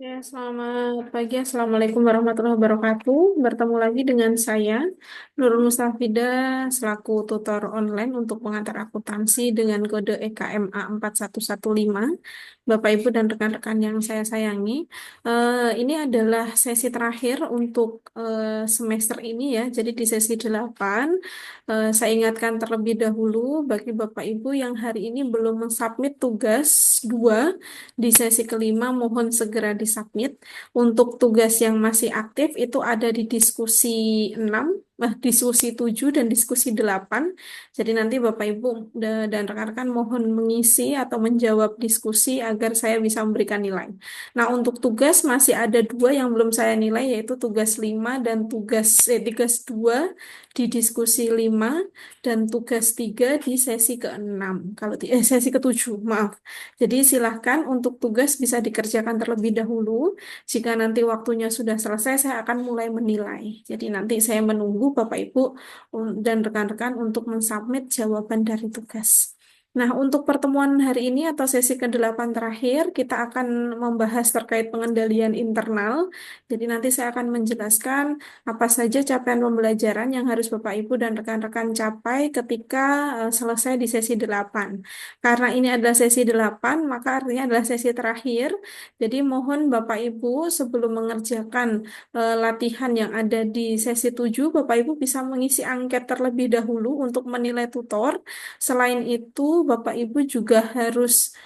Ya, selamat pagi. Assalamualaikum warahmatullahi wabarakatuh. Bertemu lagi dengan saya, Nurul Mustafida, selaku tutor online untuk pengantar akuntansi dengan kode EKMA 4115. Bapak, Ibu, dan rekan-rekan yang saya sayangi, ini adalah sesi terakhir untuk semester ini ya. Jadi di sesi 8, saya ingatkan terlebih dahulu bagi Bapak Ibu yang hari ini belum mensubmit tugas 2 di sesi kelima, mohon segera disubmit. Untuk tugas yang masih aktif itu ada di diskusi 6, diskusi 7 dan diskusi 8. Jadi nanti Bapak Ibu dan rekan-rekan mohon mengisi atau menjawab diskusi agar saya bisa memberikan nilai. Nah, untuk tugas masih ada dua yang belum saya nilai, yaitu tugas 5 dan tugas 2 di diskusi 5 dan tugas 3 di sesi ke-6. Sesi ke-7, maaf. Jadi silahkan untuk tugas bisa dikerjakan terlebih dahulu. Jika nanti waktunya sudah selesai, saya akan mulai menilai. Jadi nanti saya menunggu Bapak Ibu dan rekan-rekan untuk mensubmit jawaban dari tugas. Nah, untuk pertemuan hari ini atau sesi ke-8 terakhir, kita akan membahas terkait pengendalian internal. Jadi nanti saya akan menjelaskan apa saja capaian pembelajaran yang harus Bapak Ibu dan rekan-rekan capai ketika selesai di sesi 8. Karena ini adalah sesi 8, maka artinya adalah sesi terakhir. Jadi mohon Bapak Ibu sebelum mengerjakan latihan yang ada di sesi 7, Bapak Ibu bisa mengisi angket terlebih dahulu untuk menilai tutor. Selain itu, Bapak Ibu juga harus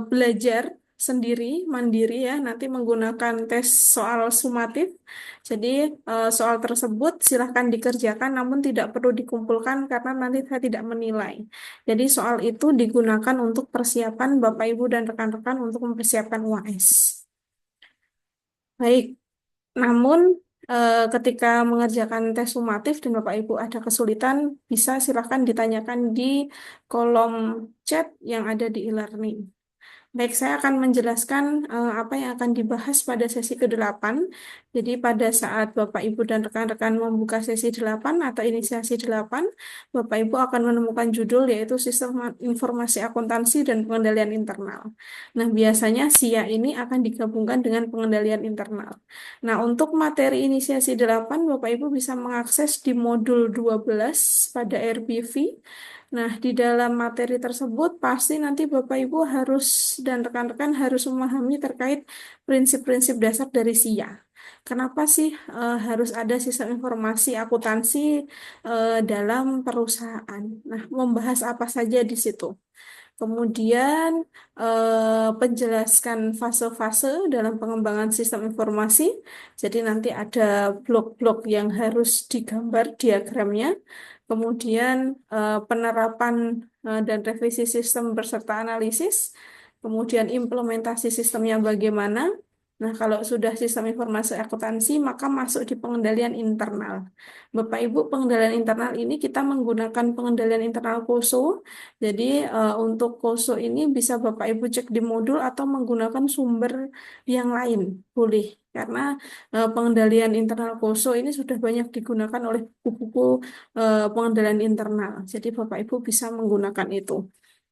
belajar sendiri, mandiri ya, nanti menggunakan tes soal sumatif. Jadi soal tersebut silahkan dikerjakan, namun tidak perlu dikumpulkan karena nanti saya tidak menilai. Jadi soal itu digunakan untuk persiapan Bapak Ibu dan rekan-rekan untuk mempersiapkan UAS. Baik, namun ketika mengerjakan tes sumatif dan Bapak Ibu ada kesulitan, bisa silahkan ditanyakan di kolom chat yang ada di e-learning. Baik, saya akan menjelaskan apa yang akan dibahas pada sesi ke-8. Jadi pada saat Bapak Ibu dan rekan-rekan membuka sesi 8 atau inisiasi 8, Bapak Ibu akan menemukan judul yaitu Sistem Informasi Akuntansi dan Pengendalian Internal. Nah, biasanya SIA ini akan digabungkan dengan pengendalian internal. Nah, untuk materi inisiasi 8, Bapak Ibu bisa mengakses di modul 12 pada RBV. Nah, di dalam materi tersebut pasti nanti Bapak Ibu harus dan rekan-rekan harus memahami terkait prinsip-prinsip dasar dari SIA. Kenapa sih harus ada sistem informasi akuntansi dalam perusahaan? Nah, membahas apa saja di situ. Kemudian penjelaskan fase-fase dalam pengembangan sistem informasi. Jadi nanti ada blok-blok yang harus digambar diagramnya. Kemudian penerapan dan revisi sistem beserta analisis. Kemudian implementasi sistemnya bagaimana. Nah, kalau sudah sistem informasi akuntansi, maka masuk di pengendalian internal. Bapak Ibu, pengendalian internal ini kita menggunakan pengendalian internal KOSO. Jadi untuk KOSO ini bisa Bapak Ibu cek di modul atau menggunakan sumber yang lain, boleh. Karena pengendalian internal KOSO ini sudah banyak digunakan oleh buku-buku pengendalian internal. Jadi Bapak Ibu bisa menggunakan itu.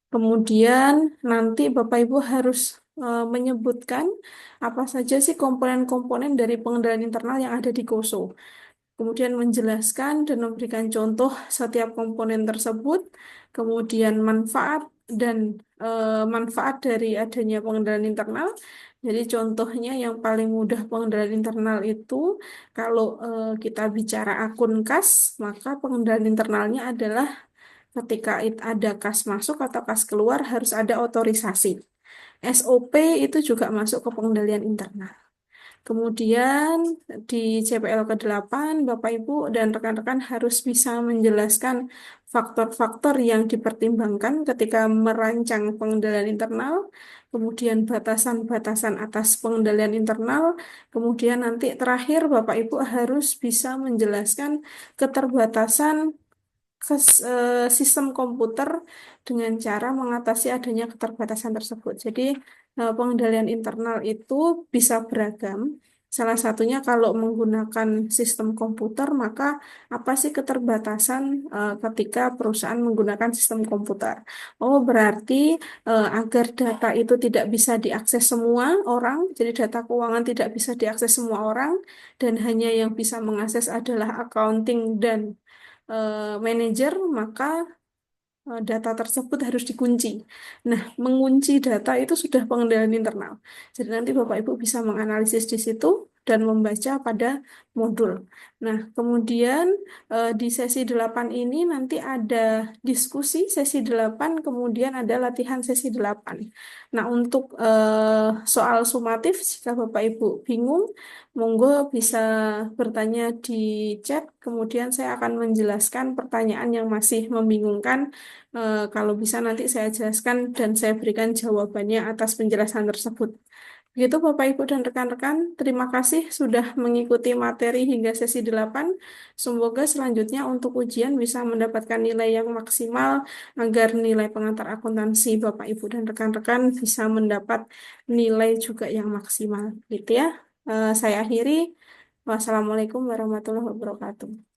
Kemudian nanti Bapak Ibu harus menyebutkan apa saja sih komponen-komponen dari pengendalian internal yang ada di KOSO. Kemudian menjelaskan dan memberikan contoh setiap komponen tersebut, kemudian manfaat dan manfaat dari adanya pengendalian internal. Jadi contohnya yang paling mudah pengendalian internal itu kalau kita bicara akun kas, maka pengendalian internalnya adalah ketika ada kas masuk atau kas keluar harus ada otorisasi. SOP itu juga masuk ke pengendalian internal. Kemudian di CPL ke-8, Bapak Ibu dan rekan-rekan harus bisa menjelaskan faktor-faktor yang dipertimbangkan ketika merancang pengendalian internal, kemudian batasan-batasan atas pengendalian internal, kemudian nanti terakhir Bapak Ibu harus bisa menjelaskan keterbatasan sistem komputer dengan cara mengatasi adanya keterbatasan tersebut. Jadi, pengendalian internal itu bisa beragam. Salah satunya kalau menggunakan sistem komputer, maka apa sih keterbatasan ketika perusahaan menggunakan sistem komputer? Oh, berarti agar data itu tidak bisa diakses semua orang, jadi data keuangan tidak bisa diakses semua orang, dan hanya yang bisa mengakses adalah accounting dan manajer, maka data tersebut harus dikunci. Nah, mengunci data itu sudah pengendalian internal. Jadi nanti Bapak Ibu bisa menganalisis di situ dan membaca pada modul. Nah, kemudian di sesi 8 ini nanti ada diskusi sesi 8, kemudian ada latihan sesi 8. Nah, untuk soal sumatif, jika Bapak Ibu bingung, monggo bisa bertanya di chat, kemudian saya akan menjelaskan pertanyaan yang masih membingungkan. Kalau bisa nanti saya jelaskan dan saya berikan jawabannya atas penjelasan tersebut. Begitu Bapak Ibu dan rekan-rekan, terima kasih sudah mengikuti materi hingga sesi 8. Semoga selanjutnya untuk ujian bisa mendapatkan nilai yang maksimal agar nilai pengantar akuntansi Bapak Ibu dan rekan-rekan bisa mendapat nilai juga yang maksimal. Gitu ya. Saya akhiri. Wassalamualaikum warahmatullahi wabarakatuh.